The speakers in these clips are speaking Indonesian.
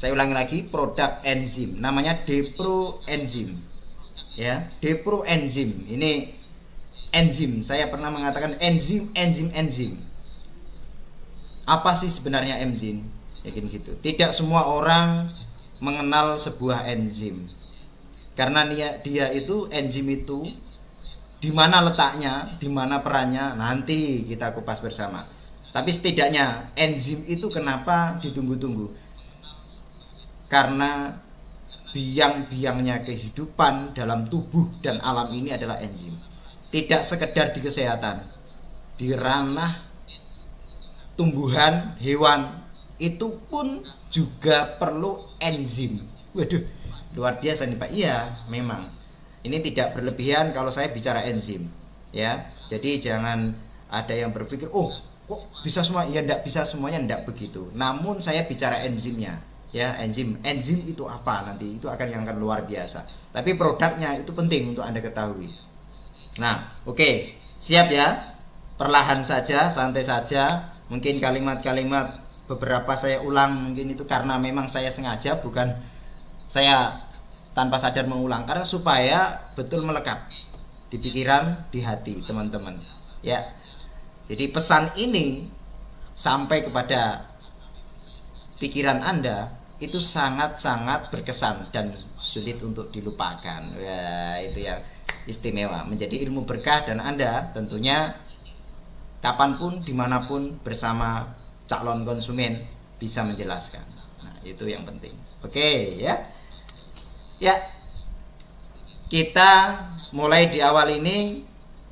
Saya ulangi lagi, produk enzim namanya deproenzim. Ya, deproenzim. Ini enzim. Saya pernah mengatakan enzim. Apa sih sebenarnya enzim? Yakin gitu. Tidak semua orang mengenal sebuah enzim. Karena dia itu enzim itu di mana letaknya, di mana perannya, nanti kita kupas bersama. Tapi setidaknya enzim itu kenapa ditunggu-tunggu? Karena biang-biangnya kehidupan dalam tubuh dan alam ini adalah enzim. Tidak sekedar di kesehatan, di ranah tumbuhan, hewan itu pun juga perlu enzim. Waduh, luar biasa nih Pak. Iya, memang. Ini tidak berlebihan kalau saya bicara enzim, ya. Jadi jangan ada yang berpikir, oh, kok bisa semua? Ya enggak bisa semuanya, enggak begitu. Namun saya bicara enzimnya. Ya, enzim itu apa nanti itu yang akan luar biasa. Tapi produknya itu penting untuk Anda ketahui. Nah, oke, siap ya. Perlahan saja, santai saja. Mungkin kalimat-kalimat beberapa saya ulang, mungkin itu karena memang saya sengaja, bukan saya tanpa sadar mengulang, karena supaya betul melekat di pikiran, di hati teman-teman. Ya. Jadi pesan ini sampai kepada pikiran Anda itu sangat-sangat berkesan dan sulit untuk dilupakan. Ya, itu yang istimewa, menjadi ilmu berkah, dan Anda tentunya kapanpun, dimanapun bersama calon konsumen bisa menjelaskan. Nah, itu yang penting. Oke, ya. Ya, kita mulai di awal ini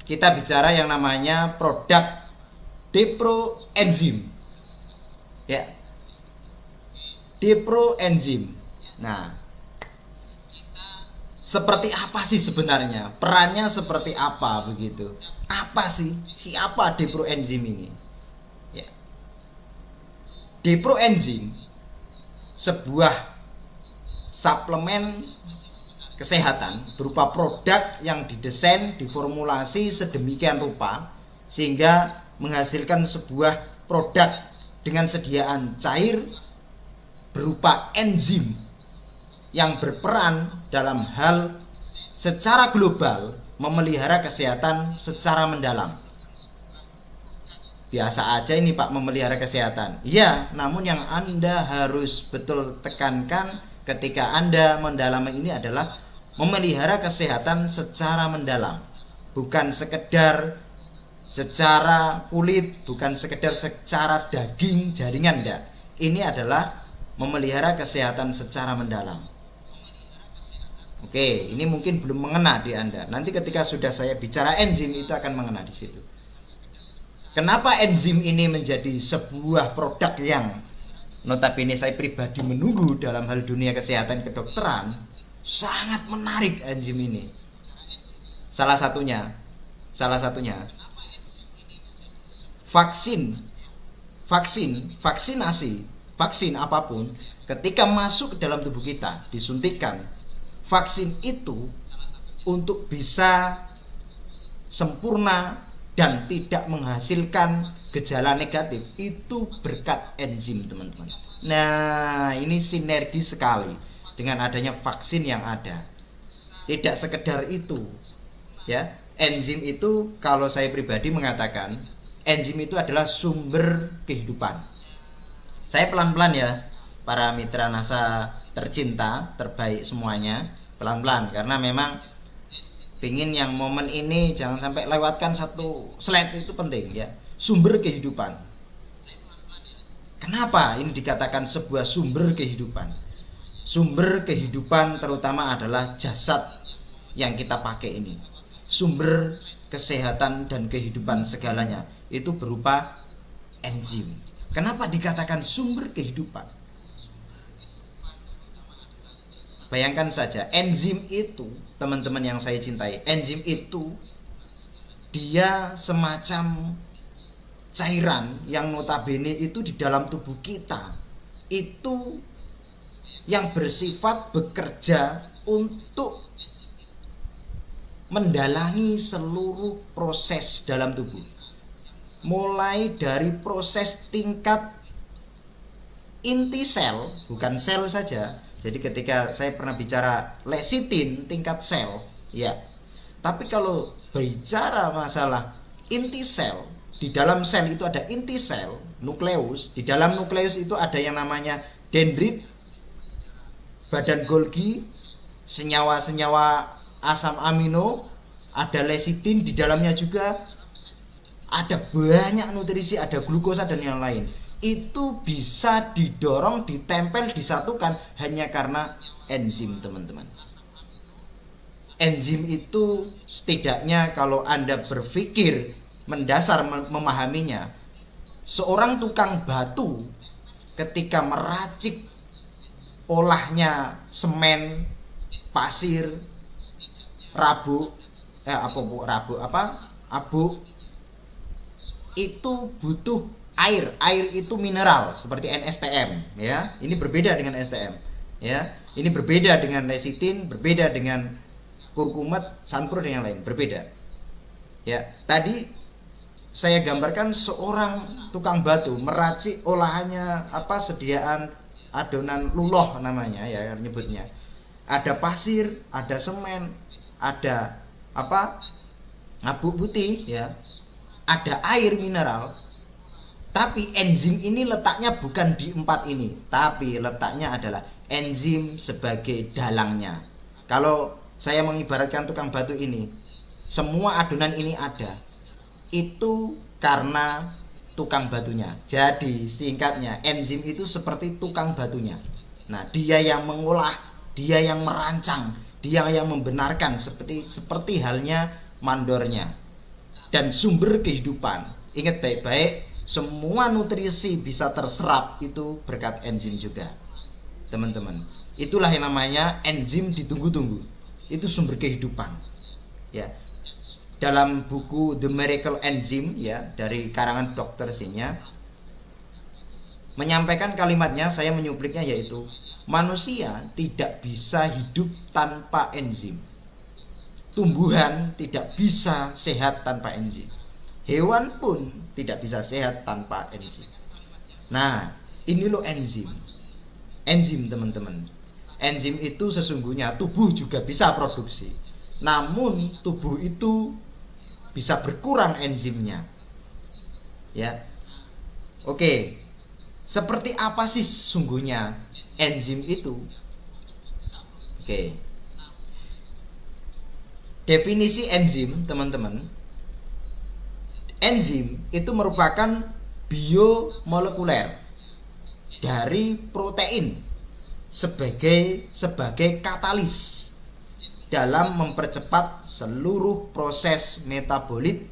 kita bicara yang namanya produk deproenzim. Ya, deproenzim. Nah, seperti apa sih sebenarnya? Perannya seperti apa begitu? Apa sih? Siapa deproenzim ini? Ya. Deproenzim sebuah suplemen kesehatan berupa produk yang didesain, diformulasi sedemikian rupa sehingga menghasilkan sebuah produk dengan sediaan cair berupa enzim yang berperan dalam hal secara global memelihara kesehatan secara mendalam. Biasa aja ini Pak, memelihara kesehatan. Iya, namun yang Anda harus betul tekankan ketika Anda mendalami ini adalah memelihara kesehatan secara mendalam. Bukan sekedar secara kulit, bukan sekedar secara daging, jaringan, enggak. Ini adalah memelihara kesehatan secara mendalam. Oke, ini mungkin belum mengena di Anda. Nanti ketika sudah saya bicara enzim itu akan mengena di situ. Kenapa enzim ini menjadi sebuah produk yang notabene saya pribadi menunggu dalam hal dunia kesehatan kedokteran? Sangat menarik enzim ini. Salah satunya vaksinasi, vaksin apapun ketika masuk ke dalam tubuh kita, disuntikkan, vaksin itu untuk bisa sempurna dan tidak menghasilkan gejala negatif itu berkat enzim, teman-teman. Nah, ini sinergi sekali dengan adanya vaksin yang ada. Tidak sekedar itu, ya. Enzim itu kalau saya pribadi mengatakan enzim itu adalah sumber kehidupan. Saya pelan-pelan ya, para mitra NASA tercinta, terbaik semuanya, pelan-pelan karena memang pingin yang momen ini jangan sampai lewatkan satu slide, itu penting ya. Sumber kehidupan. Kenapa ini dikatakan sebuah sumber kehidupan? Sumber kehidupan terutama adalah jasad yang kita pakai ini. Sumber kesehatan dan kehidupan segalanya itu berupa enzim. Kenapa dikatakan sumber kehidupan? Bayangkan saja, enzim itu, teman-teman yang saya cintai, enzim itu dia semacam cairan yang notabene itu di dalam tubuh kita itu yang bersifat bekerja untuk mendalangi seluruh proses dalam tubuh, mulai dari proses tingkat inti sel, bukan sel saja. Jadi ketika saya pernah bicara lecitin tingkat sel, ya. Tapi kalau berbicara masalah inti sel, di dalam sel itu ada inti sel, nukleus. Di dalam nukleus itu ada yang namanya dendrit, badan Golgi, senyawa-senyawa asam amino, ada lecitin di dalamnya juga. Ada banyak nutrisi, ada glukosa dan yang lain. Itu bisa didorong, ditempel, disatukan hanya karena enzim, teman-teman. Enzim itu setidaknya kalau Anda berpikir mendasar memahaminya, seorang tukang batu ketika meracik olahnya semen, pasir, abu, itu butuh air. Air itu mineral seperti NSTM, ya. Ini berbeda dengan STM, ya. Ini berbeda dengan lecitin, berbeda dengan kurkumat, sunpro dan yang lain, berbeda. Ya, tadi saya gambarkan seorang tukang batu meracik olahannya sediaan adonan luloh namanya, ya nyebutnya. Ada pasir, ada semen, ada abu putih, ya. Ada air mineral. Tapi enzim ini letaknya bukan di 4 ini, tapi letaknya adalah enzim sebagai dalangnya. Kalau saya mengibaratkan tukang batu ini, semua adonan ini ada, itu karena tukang batunya. Jadi singkatnya, enzim itu seperti tukang batunya. Nah, dia yang mengolah, dia yang merancang, dia yang membenarkan, seperti halnya mandornya. Dan sumber kehidupan, ingat baik-baik, semua nutrisi bisa terserap itu berkat enzim juga, teman-teman. Itulah yang namanya enzim ditunggu-tunggu. Itu sumber kehidupan, ya. Dalam buku The Miracle Enzyme, ya, dari karangan Dr. Sinya, menyampaikan kalimatnya, saya menyupliknya, yaitu manusia tidak bisa hidup tanpa enzim. Tumbuhan tidak bisa sehat tanpa enzim. Hewan pun tidak bisa sehat tanpa enzim. Nah, ini loh enzim. Enzim, teman-teman. Enzim itu sesungguhnya tubuh juga bisa produksi. Namun tubuh itu bisa berkurang enzimnya. Ya. Oke. Seperti apa sih sesungguhnya enzim itu? Oke. Definisi enzim, teman-teman. Enzim itu merupakan biomolekuler dari protein sebagai katalis dalam mempercepat seluruh proses metabolit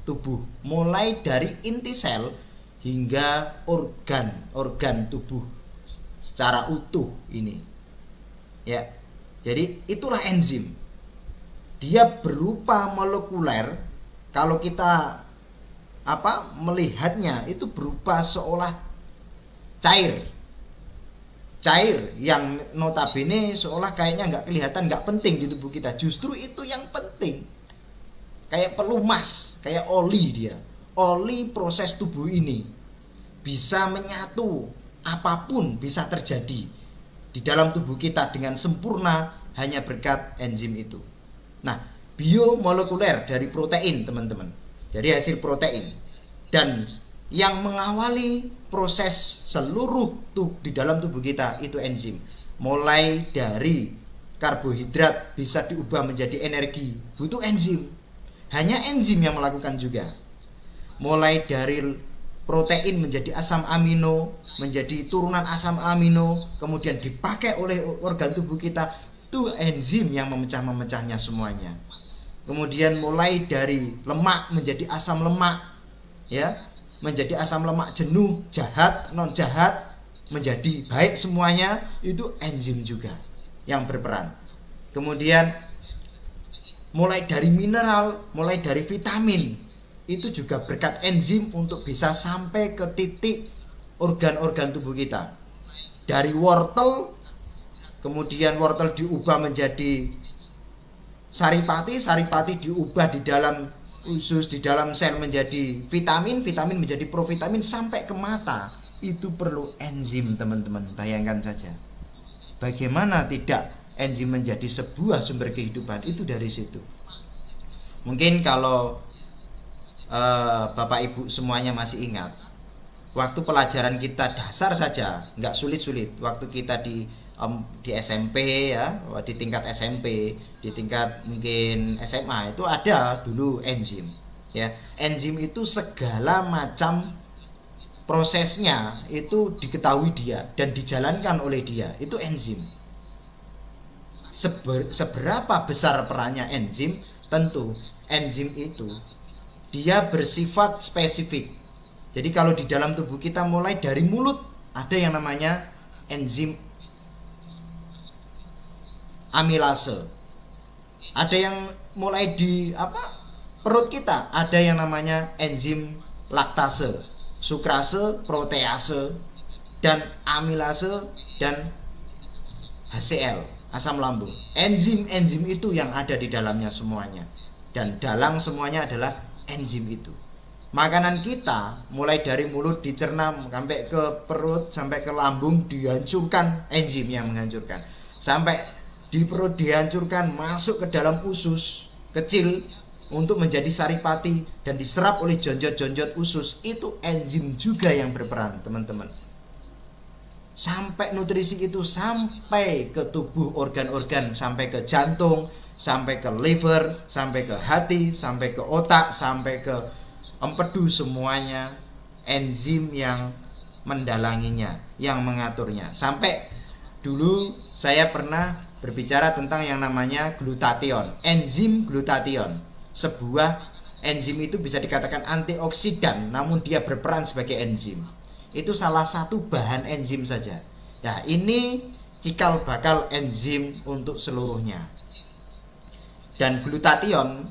tubuh, mulai dari inti sel hingga organ tubuh secara utuh ini. Ya. Jadi itulah enzim. Dia berupa molekuler. Kalau kita melihatnya itu berupa seolah cair yang notabene seolah kayaknya nggak kelihatan, nggak penting di tubuh kita. Justru itu yang penting. Kayak pelumas, kayak oli dia. Oli proses tubuh ini bisa menyatu, apapun bisa terjadi di dalam tubuh kita dengan sempurna hanya berkat enzim itu. Nah, biomolekuler dari protein, teman-teman. Dari hasil protein. Dan yang mengawali proses seluruh di dalam tubuh kita itu enzim. Mulai dari karbohidrat bisa diubah menjadi energi, butuh enzim. Hanya enzim yang melakukan juga. Mulai dari protein menjadi asam amino, menjadi turunan asam amino, kemudian dipakai oleh organ tubuh kita, itu enzim yang memecahnya semuanya. Kemudian mulai dari lemak menjadi asam lemak, ya, menjadi asam lemak jenuh, jahat, non jahat, menjadi baik semuanya, itu enzim juga yang berperan. Kemudian mulai dari mineral, mulai dari vitamin, itu juga berkat enzim untuk bisa sampai ke titik organ-organ tubuh kita. Dari wortel, kemudian wortel diubah menjadi saripati, saripati diubah di dalam usus, di dalam sel menjadi vitamin, vitamin menjadi provitamin sampai ke mata. itu perlu enzim, teman-teman. Bayangkan saja, bagaimana tidak enzim menjadi sebuah sumber kehidupan, itu dari situ. Mungkin kalau Bapak Ibu semuanya masih ingat, waktu pelajaran kita dasar saja nggak sulit-sulit. Waktu kita di SMP ya, di tingkat SMP, di tingkat mungkin SMA, itu ada dulu enzim ya. Enzim itu segala macam prosesnya itu diketahui dia dan dijalankan oleh dia, itu enzim. Seberapa besar perannya enzim? Tentu enzim itu dia bersifat spesifik. Jadi kalau di dalam tubuh kita, mulai dari mulut ada yang namanya enzim amilase. Ada yang mulai di perut kita, ada yang namanya enzim laktase, sukrase, protease, dan amilase, dan HCl, asam lambung. Enzim-enzim itu yang ada di dalamnya semuanya. Dan dalam semuanya adalah enzim itu. Makanan kita mulai dari mulut dicerna sampai ke perut, sampai ke lambung, dihancurkan enzim yang menghancurkan. Sampai di perut dihancurkan, masuk ke dalam usus kecil untuk menjadi saripati dan diserap oleh jonjot-jonjot usus. Itu enzim juga yang berperan, teman-teman. Sampai nutrisi itu sampai ke tubuh organ-organ, sampai ke jantung, sampai ke liver, sampai ke hati, sampai ke otak, sampai ke empedu, semuanya enzim yang mendalanginya, yang mengaturnya. Sampai dulu saya pernah berbicara tentang yang namanya glutathione, enzim glutathione. Sebuah enzim itu bisa dikatakan antioksidan, namun dia berperan sebagai enzim. Itu salah satu bahan enzim saja. Nah, ini cikal bakal enzim untuk seluruhnya. Dan glutathione,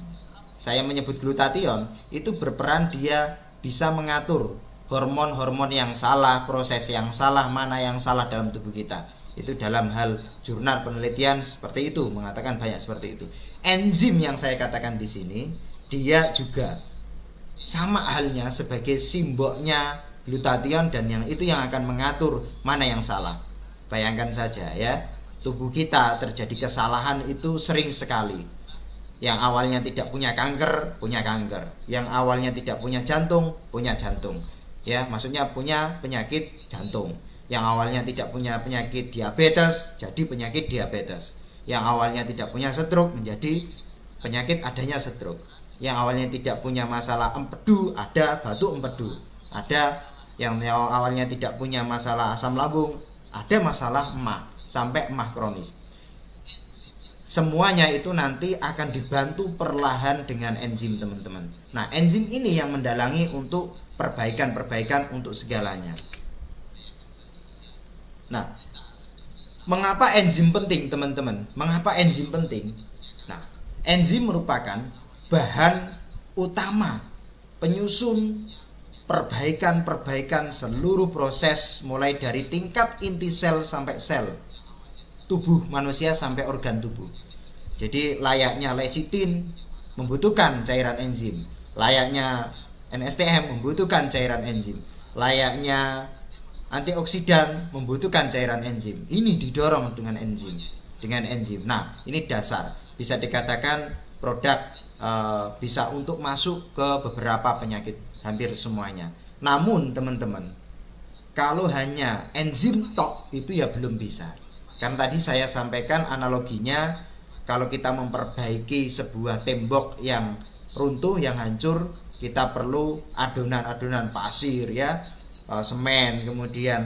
saya menyebut glutathione, itu berperan, dia bisa mengatur hormon-hormon yang salah, proses yang salah, mana yang salah dalam tubuh kita. Itu dalam hal jurnal penelitian seperti itu, mengatakan banyak seperti itu. Enzim yang saya katakan di sini, dia juga sama halnya sebagai simboknya glutathione, dan yang itu yang akan mengatur mana yang salah. Bayangkan saja ya, tubuh kita terjadi kesalahan itu sering sekali. Yang awalnya tidak punya kanker, punya kanker. Yang awalnya tidak punya jantung, punya jantung. Ya, maksudnya punya penyakit jantung. Yang awalnya tidak punya penyakit diabetes, jadi penyakit diabetes. Yang awalnya tidak punya stroke, menjadi penyakit adanya stroke. Yang awalnya tidak punya masalah empedu, ada batuk empedu. Ada yang awalnya tidak punya masalah asam lambung, ada masalah emah, sampai emah kronis. Semuanya itu nanti akan dibantu perlahan dengan enzim, teman-teman. Nah, enzim ini yang mendalangi untuk perbaikan-perbaikan untuk segalanya. Nah, mengapa enzim penting, teman-teman? Mengapa enzim penting? Nah, enzim merupakan bahan utama penyusun perbaikan-perbaikan seluruh proses, mulai dari tingkat inti sel sampai sel tubuh manusia sampai organ tubuh. Jadi layaknya lecitin membutuhkan cairan enzim, layaknya NSTM membutuhkan cairan enzim, layaknya antioksidan membutuhkan cairan enzim. Ini didorong dengan enzim, Nah, ini dasar, bisa dikatakan produk bisa untuk masuk ke beberapa penyakit, hampir semuanya. Namun teman-teman, kalau hanya enzim tok itu ya belum bisa. Kan tadi saya sampaikan analoginya, kalau kita memperbaiki sebuah tembok yang runtuh, yang hancur, kita perlu adonan-adonan pasir ya, semen, kemudian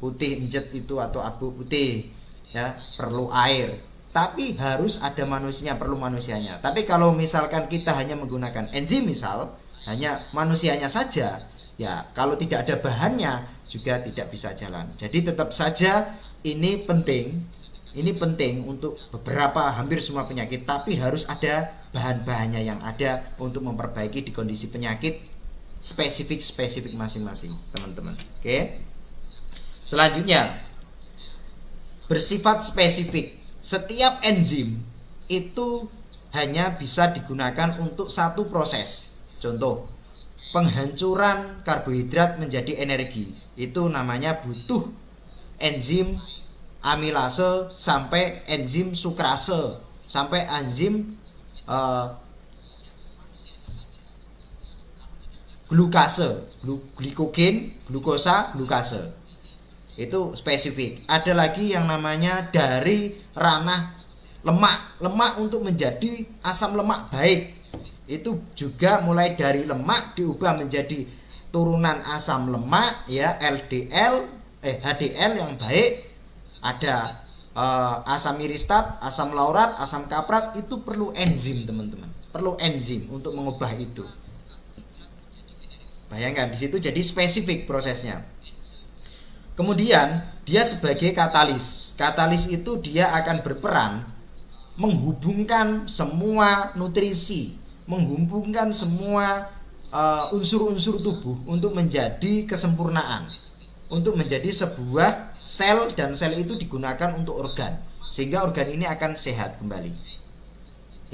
putih enjet itu atau abu putih ya, perlu air. Tapi harus ada manusianya, perlu manusianya. Tapi kalau misalkan kita hanya menggunakan enzim, misal hanya manusianya saja, ya kalau tidak ada bahannya juga tidak bisa jalan. Jadi tetap saja ini penting untuk beberapa, hampir semua penyakit, tapi harus ada bahan-bahannya yang ada untuk memperbaiki di kondisi penyakit spesifik masing-masing, teman-teman. Oke. Selanjutnya, bersifat spesifik. Setiap enzim itu hanya bisa digunakan untuk satu proses. Contoh, penghancuran karbohidrat menjadi energi. Itu namanya butuh enzim amilase sampai enzim sukrase sampai enzim glukase, glikogen, glukosa, glukase. Itu spesifik. Ada lagi yang namanya dari ranah lemak untuk menjadi asam lemak baik. Itu juga mulai dari lemak diubah menjadi turunan asam lemak ya, HDL yang baik. Ada asam miristat, asam laurat, asam kaprat. Itu perlu enzim teman-teman, perlu enzim untuk mengubah itu. Bayangkan di situ jadi spesifik prosesnya. Kemudian dia sebagai katalis. Katalis itu dia akan berperan menghubungkan semua nutrisi, menghubungkan semua unsur-unsur tubuh untuk menjadi kesempurnaan, untuk menjadi sebuah sel, dan sel itu digunakan untuk organ, sehingga organ ini akan sehat kembali.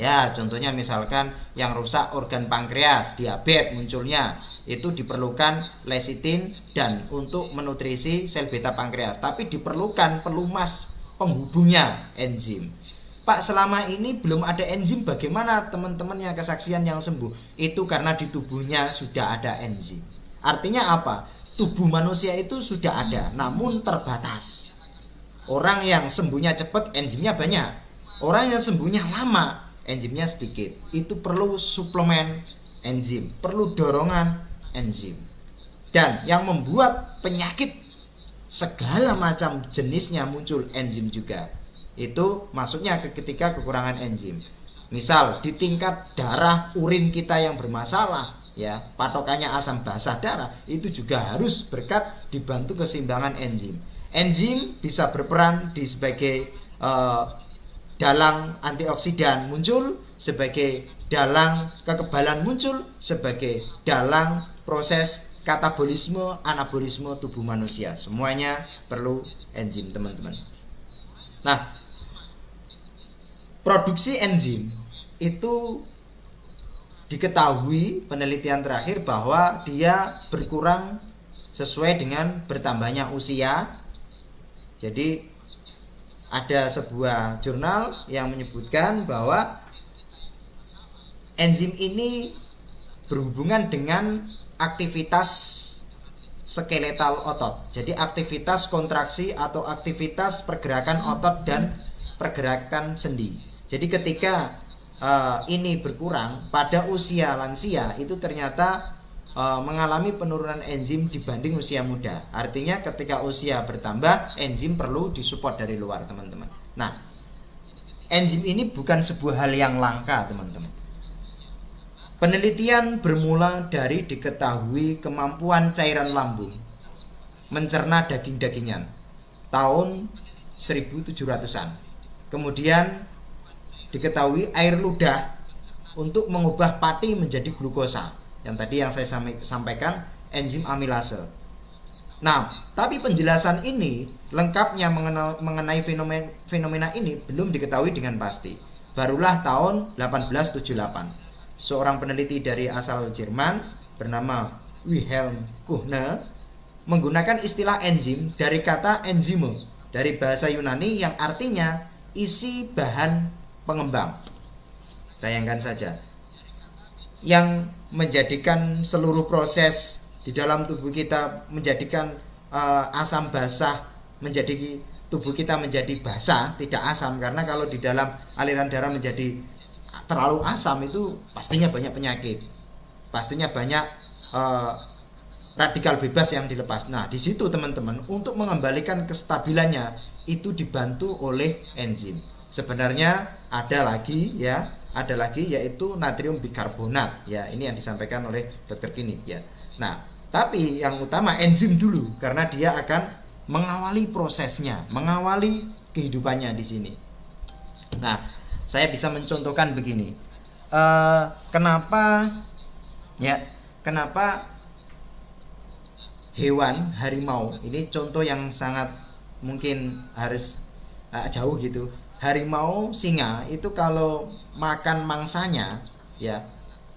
Ya, contohnya misalkan yang rusak organ pankreas, diabetes munculnya, itu diperlukan lecitin dan untuk menutrisi sel beta pankreas, tapi diperlukan pelumas penghubungnya, enzim. Pak, selama ini belum ada enzim, bagaimana teman-teman yang kesaksian yang sembuh? Itu karena di tubuhnya sudah ada enzim. Artinya apa? Tubuh manusia itu sudah ada, namun terbatas. Orang yang sembuhnya cepat, enzimnya banyak. Orang yang sembuhnya lama, enzimnya sedikit. Itu perlu suplemen enzim, perlu dorongan enzim. Dan yang membuat penyakit segala macam jenisnya muncul enzim juga. Itu maksudnya ketika kekurangan enzim. Misal di tingkat darah urin kita yang bermasalah, ya, patokannya asam basah darah, itu juga harus berkat dibantu keseimbangan enzim. Enzim bisa berperan di sebagai dalang antioksidan muncul, sebagai dalang kekebalan muncul, sebagai dalang proses katabolisme, anabolisme tubuh manusia. Semuanya perlu enzim teman-teman. Nah, produksi enzim itu diketahui penelitian terakhir bahwa dia berkurang sesuai dengan bertambahnya usia. Jadi ada sebuah jurnal yang menyebutkan bahwa enzim ini berhubungan dengan aktivitas skeletal otot. Jadi aktivitas kontraksi atau aktivitas pergerakan otot dan pergerakan sendi. Jadi ketika ini berkurang pada usia lansia, itu ternyata mengalami penurunan enzim dibanding usia muda. Artinya ketika usia bertambah, enzim perlu disupport dari luar teman-teman. Nah, enzim ini bukan sebuah hal yang langka teman-teman. Penelitian bermula dari diketahui kemampuan cairan lambung mencerna daging-dagingan tahun 1700-an. Kemudian diketahui air ludah untuk mengubah pati menjadi glukosa, yang tadi yang saya sampaikan, enzim amilase. Nah, tapi penjelasan ini lengkapnya mengenai fenomena ini belum diketahui dengan pasti. Barulah tahun 1878 seorang peneliti dari asal Jerman bernama Wilhelm Kuhne menggunakan istilah enzim dari kata enzime dari bahasa Yunani yang artinya isi bahan pengembang. Bayangkan saja, yang menjadikan seluruh proses di dalam tubuh kita, menjadikan asam basah, menjadi tubuh kita menjadi basah, tidak asam. Karena kalau di dalam aliran darah menjadi terlalu asam, itu pastinya banyak penyakit, pastinya banyak radikal bebas yang dilepas. Nah, di situ teman-teman, untuk mengembalikan kestabilannya itu dibantu oleh enzim. Sebenarnya ada lagi yaitu natrium bikarbonat ya, ini yang disampaikan oleh Dr. Kini ya. Nah, tapi yang utama enzim dulu karena dia akan mengawali prosesnya, mengawali kehidupannya di sini. Nah, saya bisa mencontohkan begini. Kenapa hewan harimau, ini contoh yang sangat mungkin harus jauh gitu. Harimau singa itu kalau makan mangsanya ya,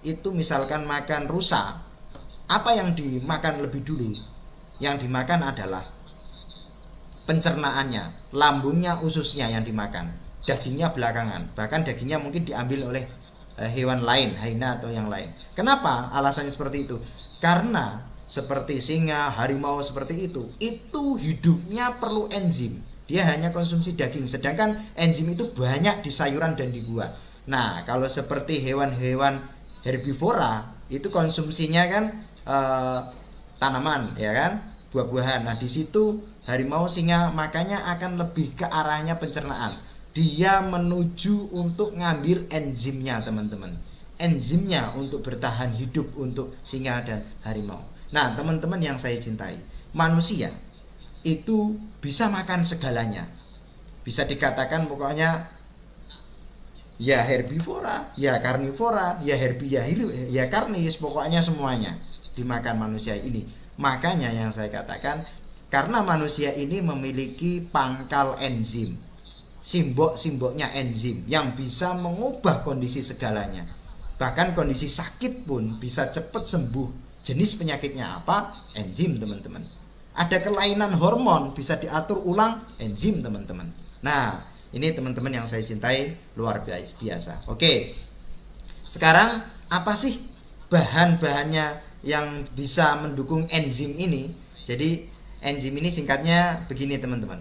itu misalkan makan rusa, apa yang dimakan lebih dulu? Yang dimakan adalah pencernaannya, lambungnya, ususnya yang dimakan, dagingnya belakangan. Bahkan dagingnya mungkin diambil oleh hewan lain, hyena atau yang lain. Kenapa alasannya seperti itu? Karena seperti singa, harimau seperti itu hidupnya perlu enzim. Dia hanya konsumsi daging, sedangkan enzim itu banyak di sayuran dan di buah. Nah, kalau seperti hewan-hewan herbivora itu konsumsinya kan tanaman, ya kan, buah-buahan. Nah, di situ harimau, singa makanya akan lebih ke arahnya pencernaan. Dia menuju untuk ngambil enzimnya, teman-teman. Enzimnya untuk bertahan hidup untuk singa dan harimau. Nah, teman-teman yang saya cintai, manusia itu bisa makan segalanya. Bisa dikatakan pokoknya ya herbivora, ya karnivora, ya ya karnis, pokoknya semuanya dimakan manusia ini. Makanya yang saya katakan, karena manusia ini memiliki pangkal enzim, simbok-simboknya enzim yang bisa mengubah kondisi segalanya. Bahkan kondisi sakit pun bisa cepat sembuh. Jenis penyakitnya apa? Enzim, teman-teman. Ada kelainan hormon bisa diatur ulang, enzim, teman-teman. Nah, ini teman-teman yang saya cintai, luar biasa. Oke. Sekarang apa sih bahan-bahannya yang bisa mendukung enzim ini? Jadi enzim ini singkatnya begini, teman-teman.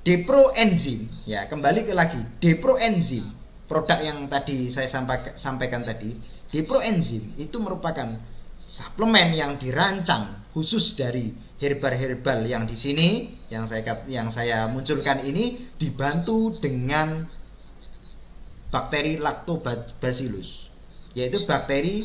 Deproenzim, ya, kembali lagi deproenzim, produk yang tadi saya sampaikan tadi. Deproenzim itu merupakan suplemen yang dirancang khusus dari herbal yang di sini yang saya munculkan ini dibantu dengan bakteri Lactobacillus, yaitu bakteri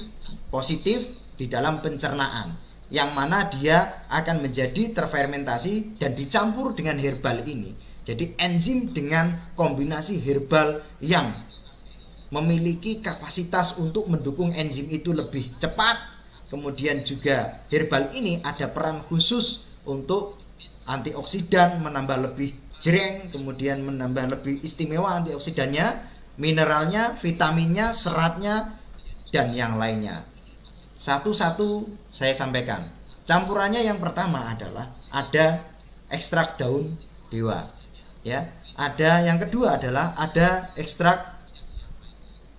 positif di dalam pencernaan, yang mana dia akan menjadi terfermentasi dan dicampur dengan herbal ini. Jadi enzim dengan kombinasi herbal yang memiliki kapasitas untuk mendukung enzim itu lebih cepat. Kemudian juga herbal ini ada peran khusus untuk antioksidan, menambah lebih jreng, kemudian menambah lebih istimewa antioksidannya, mineralnya, vitaminnya, seratnya, dan yang lainnya. Satu-satu saya sampaikan. Campurannya yang pertama adalah ada ekstrak daun dewa, ya. Ada yang kedua adalah ada ekstrak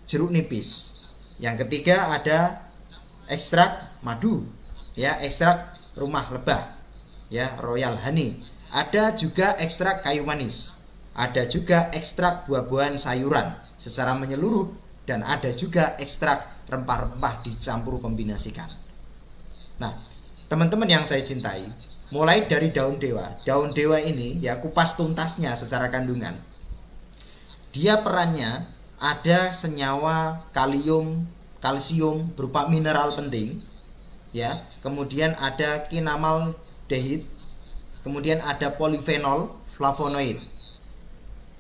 jeruk nipis. Yang ketiga ada ekstrak madu, ya, ekstrak rumah lebah, ya, royal honey. Ada juga ekstrak kayu manis. Ada juga ekstrak buah-buahan sayuran secara menyeluruh, dan ada juga ekstrak rempah-rempah dicampur kombinasikan. Nah, teman-teman yang saya cintai, mulai dari daun dewa. Daun dewa ini ya kupas tuntasnya secara kandungan. Dia perannya ada senyawa kalsium berupa mineral penting, ya. Kemudian ada kinamaldehid, kemudian ada polifenol, flavonoid.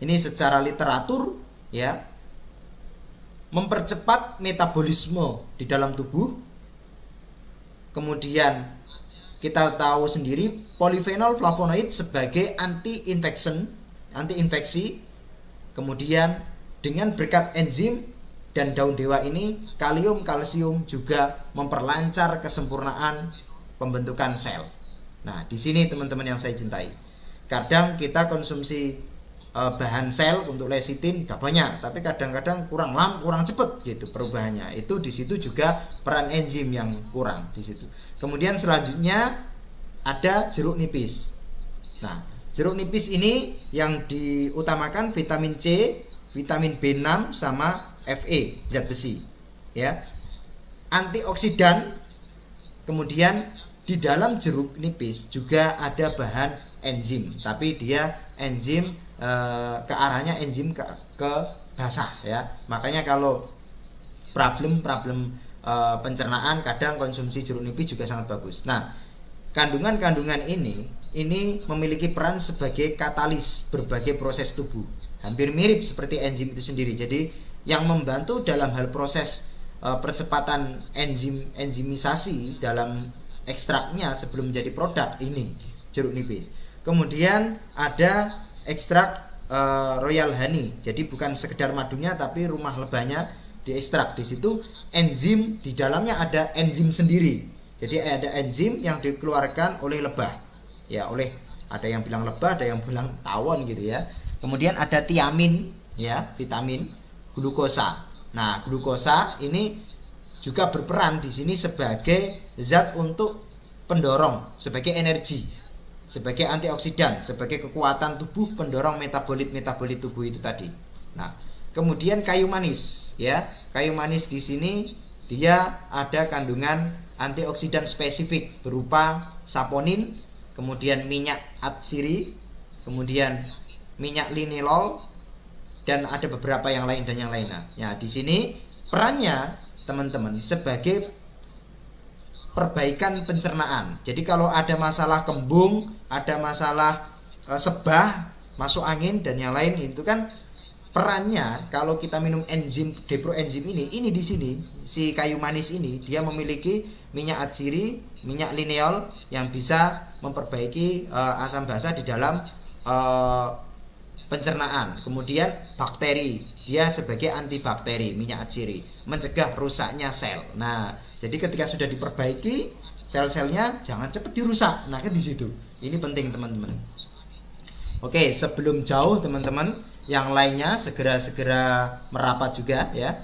Ini secara literatur, ya, mempercepat metabolisme di dalam tubuh. Kemudian kita tahu sendiri polifenol, flavonoid sebagai anti-infeksi. Kemudian dengan berkat enzim dan daun dewa ini, kalium, kalsium juga memperlancar kesempurnaan pembentukan sel. Nah, di sini teman-teman yang saya cintai, kadang kita konsumsi bahan sel untuk lecitin udah banyak, tapi kadang-kadang kurang cepat gitu perubahannya. Itu di situ juga peran enzim yang kurang di situ. Kemudian selanjutnya ada jeruk nipis. Nah, jeruk nipis ini yang diutamakan vitamin C, vitamin B6 sama Fe, zat besi, ya. Antioksidan. Kemudian di dalam jeruk nipis juga ada bahan enzim, tapi dia enzim ke arahnya enzim ke basah, ya. Makanya kalau problem pencernaan, kadang konsumsi jeruk nipis juga sangat bagus. Nah, kandungan ini memiliki peran sebagai katalis berbagai proses tubuh, hampir mirip seperti enzim itu sendiri. Jadi yang membantu dalam hal proses percepatan enzimisasi dalam ekstraknya sebelum menjadi produk ini jeruk nipis. Kemudian ada ekstrak royal honey. Jadi bukan sekedar madunya, tapi rumah lebahnya diekstrak. Di situ enzim, di dalamnya ada enzim sendiri Jadi ada enzim yang dikeluarkan oleh lebah. Ya, ada yang bilang lebah, ada yang bilang tawon gitu ya. Kemudian ada tiamin, ya, vitamin glukosa. Nah, glukosa ini juga berperan di sini sebagai zat untuk pendorong, sebagai energi, sebagai antioksidan, sebagai kekuatan tubuh, pendorong metabolit tubuh itu tadi. Nah, kemudian kayu manis, ya. Kayu manis di sini dia ada kandungan antioksidan spesifik berupa saponin, kemudian minyak atsiri, kemudian minyak linilol, dan ada beberapa yang lain dan yang lainnya. Ya, di sini perannya teman-teman sebagai perbaikan pencernaan. Jadi kalau ada masalah kembung, ada masalah sebah, masuk angin dan yang lain, itu kan perannya kalau kita minum enzim deproenzim ini di sini si kayu manis ini dia memiliki minyak atsiri, minyak lineol yang bisa memperbaiki asam basa di dalam pencernaan. Kemudian bakteri, dia sebagai antibakteri minyak atsiri, mencegah rusaknya sel. Nah, jadi ketika sudah diperbaiki sel-selnya jangan cepat dirusak. Nah, kan di situ. Ini penting teman-teman. Oke, sebelum jauh teman-teman, yang lainnya segera merapat juga ya.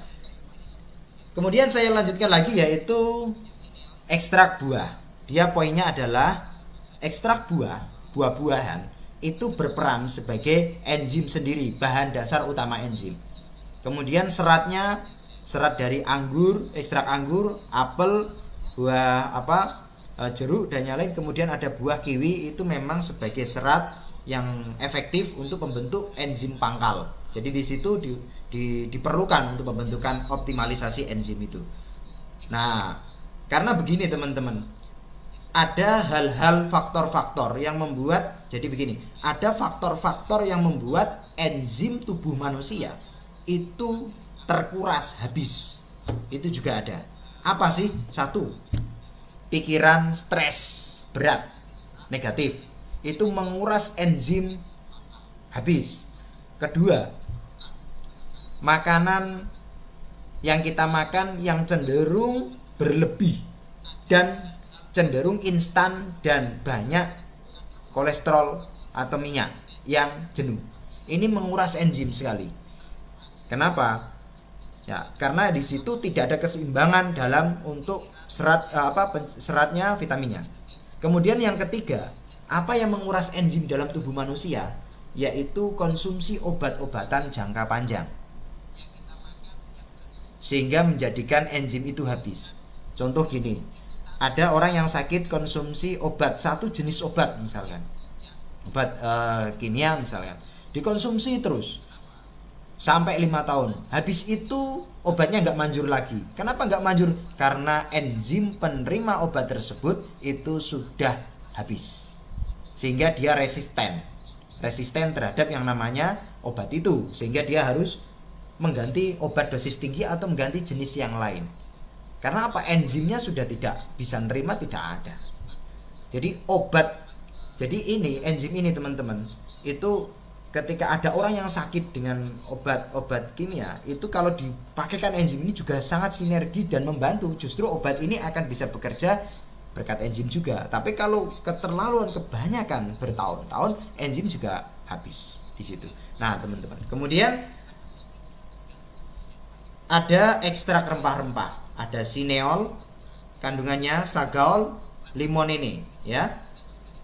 Kemudian saya lanjutkan lagi yaitu ekstrak buah. Dia poinnya adalah ekstrak buah-buahan itu berperan sebagai enzim sendiri, bahan dasar utama enzim. Kemudian serat dari anggur, ekstrak anggur, apel, buah jeruk dan yang lain. Kemudian ada buah kiwi, itu memang sebagai serat yang efektif untuk membentuk enzim pangkal. Jadi di situ diperlukan untuk pembentukan optimalisasi enzim itu. Nah, karena begini teman-teman, ada hal-hal faktor-faktor yang membuat, jadi begini, ada faktor-faktor yang membuat enzim tubuh manusia itu terkuras habis. Itu juga ada. Apa sih? Satu, pikiran stres berat, negatif, itu menguras enzim habis. Kedua, makanan yang kita makan yang cenderung berlebih dan cenderung instan dan banyak kolesterol atau minyak yang jenuh, ini menguras enzim sekali. Kenapa? Ya, karena di situ tidak ada keseimbangan dalam untuk seratnya, vitaminnya. Kemudian yang ketiga, apa yang menguras enzim dalam tubuh manusia? Yaitu konsumsi obat-obatan jangka panjang, sehingga menjadikan enzim itu habis. Contoh gini, ada orang yang sakit konsumsi obat, satu jenis obat misalkan, obat kimia misalkan, dikonsumsi terus sampai 5 tahun. Habis itu obatnya nggak manjur lagi. Kenapa nggak manjur? Karena enzim penerima obat tersebut itu sudah habis, sehingga dia resisten terhadap yang namanya obat itu, sehingga dia harus mengganti obat dosis tinggi atau mengganti jenis yang lain. Karena apa? Enzimnya sudah tidak bisa nerima, tidak ada. Jadi ini enzim ini teman-teman, itu ketika ada orang yang sakit dengan obat kimia, itu kalau dipakaikan enzim ini juga sangat sinergi dan membantu. Justru obat ini akan bisa bekerja berkat enzim juga. Tapi kalau keterlaluan, kebanyakan bertahun-tahun, enzim juga habis di situ. Nah, teman-teman. Kemudian ada ekstrak rempah-rempah. Ada sineol, kandungannya sagaol, limonene, ya.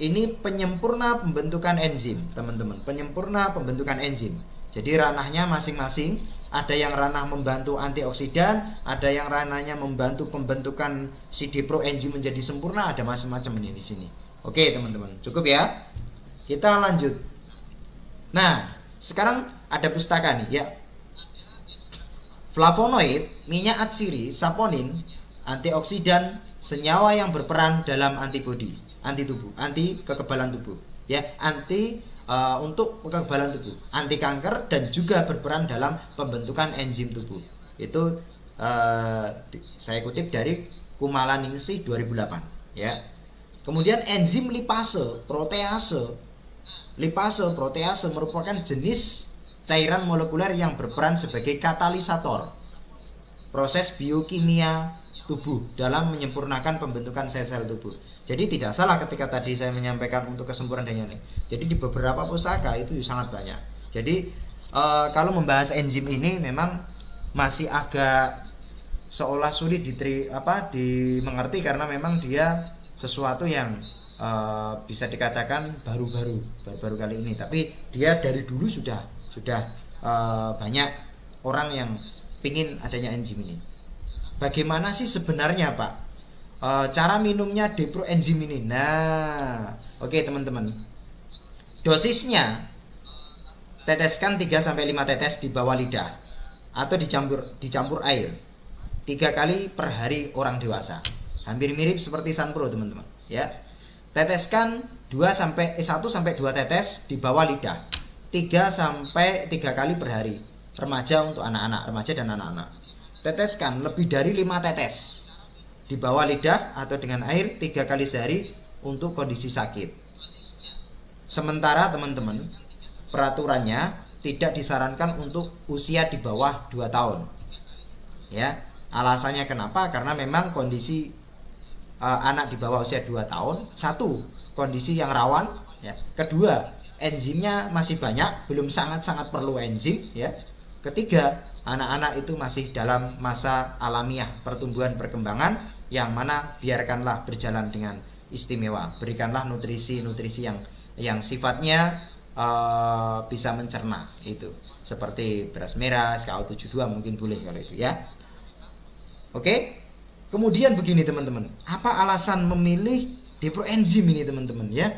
Ini penyempurna pembentukan enzim, teman-teman. Penyempurna pembentukan enzim. Jadi ranahnya masing-masing. Ada yang ranah membantu antioksidan, ada yang ranahnya membantu pembentukan si deproenzim menjadi sempurna. Ada macam-macam ini di sini. Oke, teman-teman. Cukup ya. Kita lanjut. Nah, sekarang ada pustaka nih, ya. Flavonoid, minyak atsiri, saponin, antioksidan, senyawa yang berperan dalam anti kekebalan tubuh, ya, untuk kekebalan tubuh, anti kanker, dan juga berperan dalam pembentukan enzim tubuh. Itu saya kutip dari Kumalaningsih 2008, ya. Kemudian enzim lipase, protease merupakan jenis cairan molekuler yang berperan sebagai katalisator proses biokimia tubuh, dalam menyempurnakan pembentukan sel-sel tubuh. Jadi tidak salah ketika tadi saya menyampaikan untuk kesempurnaan dan ini. Jadi di beberapa pustaka itu sangat banyak. Jadi kalau membahas enzim ini memang masih agak seolah sulit dimengerti karena memang dia sesuatu yang bisa dikatakan baru kali ini. Tapi dia dari dulu sudah banyak orang yang pingin adanya enzim ini. Bagaimana sih sebenarnya Pak cara minumnya deproenzim ini? Nah, oke teman-teman, dosisnya teteskan 3-5 tetes di bawah lidah atau dicampur air 3 kali per hari orang dewasa. Hampir mirip seperti Sunpro teman-teman ya. Teteskan 1-2 tetes di bawah lidah 3 kali per hari. Remaja untuk remaja dan anak-anak. Teteskan lebih dari 5 tetes di bawah lidah atau dengan air 3 kali sehari untuk kondisi sakit. Sementara teman-teman, peraturannya tidak disarankan untuk usia di bawah 2 tahun. Ya, alasannya kenapa? Karena memang kondisi anak di bawah usia 2 tahun, satu, kondisi yang rawan, ya. Kedua, enzimnya masih banyak, belum sangat perlu enzim, ya. Ketiga, anak-anak itu masih dalam masa alamiah pertumbuhan perkembangan, yang mana biarkanlah berjalan dengan istimewa. Berikanlah nutrisi yang sifatnya bisa mencerna, itu seperti beras merah, SKO72 mungkin boleh kalau itu ya. Oke. Kemudian begini teman-teman, apa alasan memilih deproenzim ini teman-teman ya?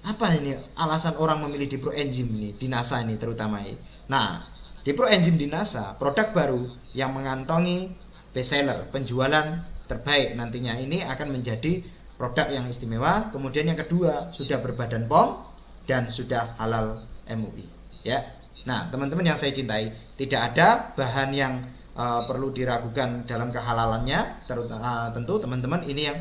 Apa ini alasan orang memilih deproenzim ini di NASA ini terutama ini? Nah, deproenzim di NASA produk baru yang mengantongi bestseller, penjualan terbaik nantinya ini akan menjadi produk yang istimewa. Kemudian yang kedua, sudah berbadan POM dan sudah halal MUI ya. Nah, teman-teman yang saya cintai, tidak ada bahan yang perlu diragukan dalam kehalalannya. Tentu teman-teman ini yang